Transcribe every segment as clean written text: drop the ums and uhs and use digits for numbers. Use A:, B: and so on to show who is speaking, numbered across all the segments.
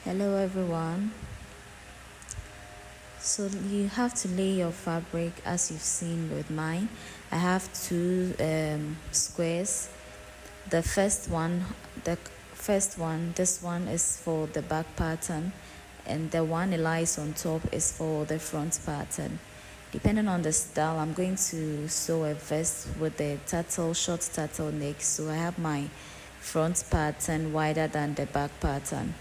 A: Hello everyone. So you have to lay your fabric as you've seen with mine. I have two squares. The first one, this one is for the back pattern, and the one it lies on top is for the front pattern. Depending on the style, I'm going to sew a vest with the short turtleneck. So I have my front pattern wider than the back pattern.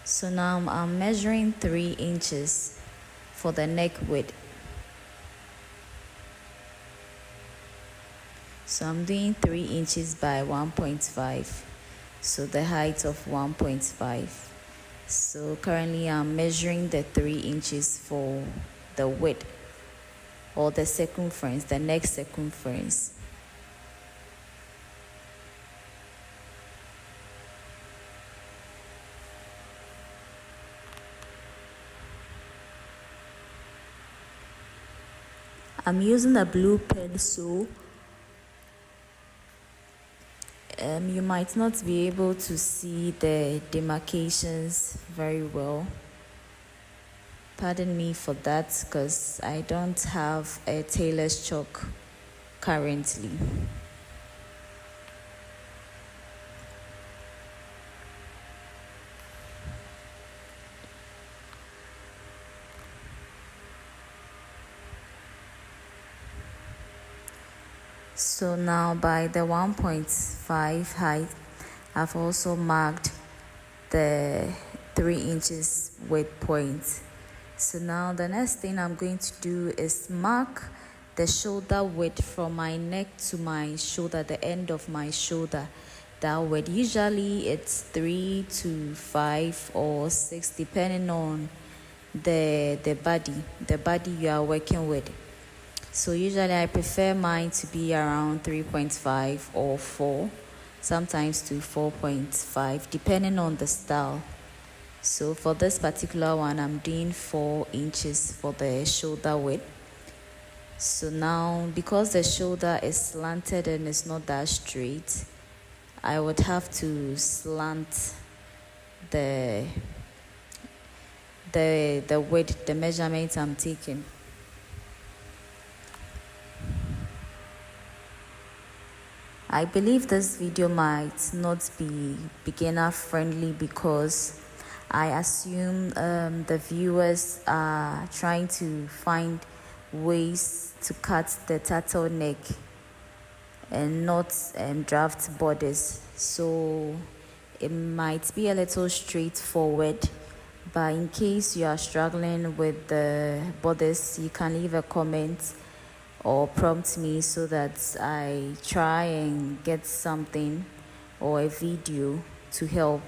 A: So now I'm measuring 3 inches for the neck width. So I'm doing 3 inches by 1.5. So the height of 1.5. So currently I'm measuring the 3 inches for the width or the circumference, the neck circumference. I'm using a blue pencil. You might not be able to see the demarcations very well. Pardon me for that, because I don't have a tailor's chalk currently. So now by the 1.5 height, I've also marked the 3 inches width point. So now the next thing I'm going to do is mark the shoulder width from my neck to my shoulder, the end of my shoulder. That width, usually it's 3 to 5 or 6 depending on the body you are working with. So usually I prefer mine to be around 3.5 or 4, sometimes to 4.5 depending on the style. So for this particular one, I'm doing 4 inches for the shoulder width. So now, because the shoulder is slanted and it's not that straight, I would have to slant the width, the measurement I'm taking. I believe this video might not be beginner friendly because I assume the viewers are trying to find ways to cut the turtleneck and not draft bodice. So it might be a little straightforward, but in case you are struggling with the bodice, you can leave a comment or prompt me so that I try and get something or a video to help.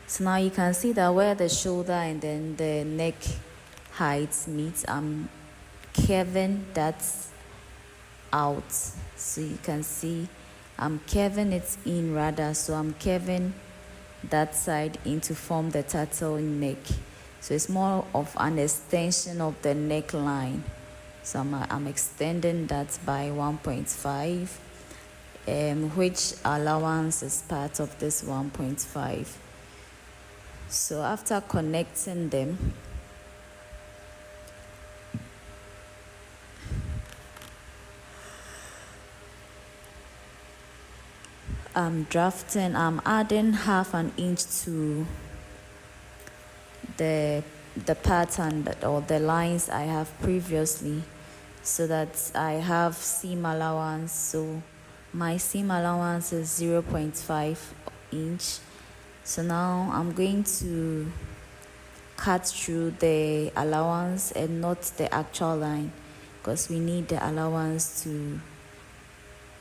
A: So now you can see that where the shoulder and then the neck height meet, I'm curving that out. So you can see I'm curving it in rather, so I'm curving that side in to form the turtleneck. So it's more of an extension of the neckline. So I'm extending that by 1.5, which allowance is part of this 1.5. So after connecting them, I'm adding half an inch to the pattern or the lines I have previously, so that I have seam allowance. So my seam allowance is 0.5 inch. So now I'm going to cut through the allowance and not the actual line, because we need the allowance to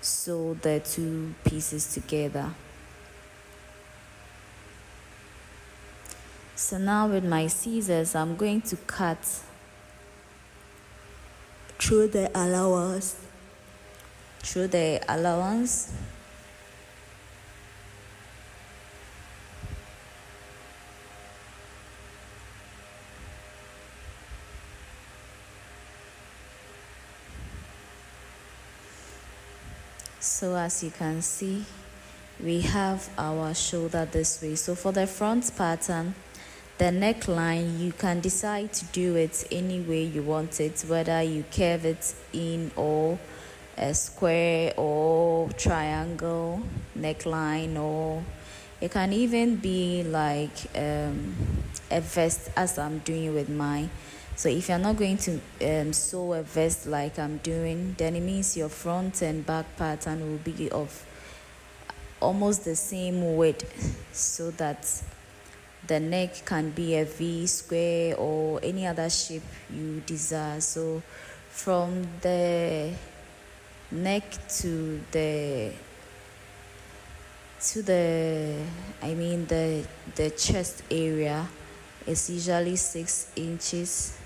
A: sew the two pieces together. So now with my scissors, I'm going to cut through the allowance. So as you can see, we have our shoulder this way. So for the front pattern, the neckline, you can decide to do it any way you want it, whether you curve it in or a square or triangle neckline, or it can even be like a vest as I'm doing with mine. So if you're not going to sew a vest like I'm doing, then it means your front and back pattern will be of almost the same width, so that the neck can be a V, square, or any other shape you desire. So from the neck to the the chest area is usually 6 inches.